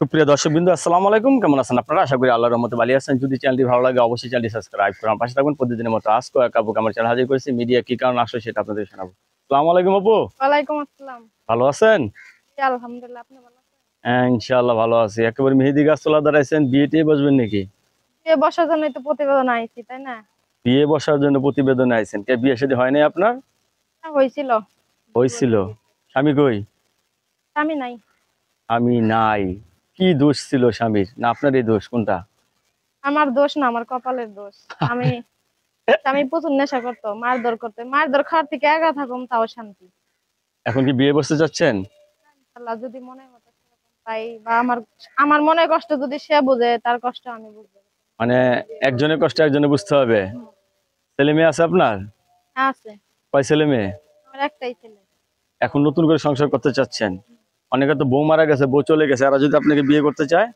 সুপ্রিয় দর্শকবৃন্দ, আসসালামু আলাইকুম। কেমন আছেন আপনারা? আশা করি আল্লাহর রহমতে ভালো আছেন। যদি চ্যানেলটি ভালো লাগে অবশ্যই চ্যানেলটি সাবস্ক্রাইব করুন, পাশে থাকুন। প্রতিদিনের মতো আজকে এক আপু আমার চ্যানেল হাজির করেছি। মিডিয়া কি কারণ আসলে সেটা আপনাদের শোনাবো। আসসালামু আলাইকুম আপু, ওয়ালাইকুম আসসালাম। ভালো আছেন? জি, আলহামদুলিল্লাহ, আপনি ভালো আছেন? হ্যাঁ, ইনশাআল্লাহ ভালো আছি। একেবারে মেহেদি গাছ তোলা দাঁড়াইছেন, বিয়েতে বসবেন নাকি? বিয়ে বসার জন্যই তো প্রতিবেদন আইছি, তাই না? বিয়ে বসার জন্য প্রতিবেদন আইছেন? কে বিয়ে শাদী হয় নাই আপনার? হ্যাঁ, হয়েছিল। হয়েছিল। স্বামী কই? স্বামী নাই। আমি নাই। কি দোষ ছিল স্বামীর, না আপনারই দোষ, কোনটা? আমার দোষ না, আমার কপালের দোষ। আমি স্বামী প্রচুর নেশা করতো, মারধর করতো। মারধর খাওয়ার থেকে একা থাকুম তাও শান্তি। এখন কি বিয়ে বসতে যাচ্ছেন? আল্লাহ যদি মনে মতো সেরকম পাই, বা আমার আমার মনের কষ্ট যদি সে বুঝে, তার কষ্ট আমি বুঝবো। মানে একজনের কষ্ট একজনে বুঝতে হবে। ছেলে মেয়ে আছে আপনার? হ্যাঁ, আছে। কয় ছেলে মেয়ে? আমার একটাই ছেলে। এখন নতুন করে সংসার করতে চাচ্ছেন? অনেকে তো বউ মারা গেছে, বউ চলে গেছে, এরা যদি আপনাকে বিয়ে করতে চায়?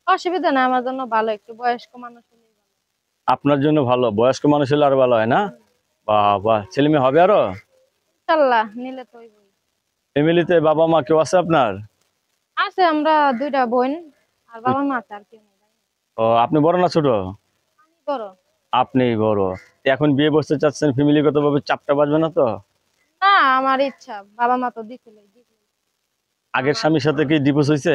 অসুবিধা না, আমার জন্য ভালো, একটু বয়স্ক মানুষ হলেই ভালো। আপনার জন্য ভালো, বয়স্ক মানুষ হলে আরো ভালো হয় না? বাহ, ছেলে মেয়ে হবে আরো? ইনশাল্লাহ নিলে তো হইবই। ফ্যামিলিতে বাবা মা কেউ আছে আপনার? আছে, আমরা দুইটা বোন, আর বাবা মা আছে, আর কেউ নেই। ও, আপনি বড় না ছোট? আমি বড়। আপনিই বড়। এখন বিয়ে বসতে চাচ্ছেন, ফ্যামিলিগত ভাবে চাপটা বাজবে না তো? না, আমার ইচ্ছা, বাবা মা তো দিছিল। আগের স্বামীর সাথে কি ডিভোর্স হয়েছে?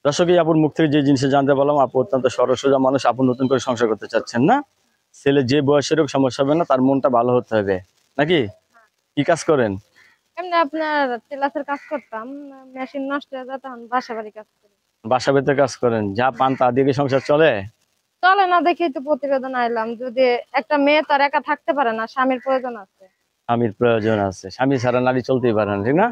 দর্শক, এই আপুর মুখ থেকে যে জিনিস জানতে পারলাম, আপু অত্যন্ত সরল সোজা মানুষ। আপু নতুন করে সংসার করতে চাচ্ছেন না? ছেলে যে বয়সের হোক সমস্যা হবে না, তার মনটা ভালো হতে হবে নাকি? কি কাজ করেন? এমনি আপনার টেলার্সের কাজ করতাম, মেশিন নষ্ট হয়ে যেত, তখন বাসা বাড়ি কাজ করি। বাসা বেঁধে কাজ করেন, যা পান তা দিয়ে কি সংসার চলে? চলে না দেখেই তো প্রতিবেদন আইলাম। যদি একটা মেয়ে তার একা থাকতে পারে না, স্বামীর প্রয়োজন আছে। স্বামীর প্রয়োজন আছে, স্বামী ছাড়া নারী চলতেই পারে না, ঠিক না?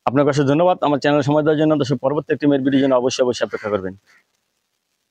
আপনার কাছে ধন্যবাদ আমার চ্যানেল সময় দেওয়ার জন্য। দর্শক, পরবর্তী একটি মেয়ের ভিডিওর জন্য অবশ্যই অপেক্ষা করবেন।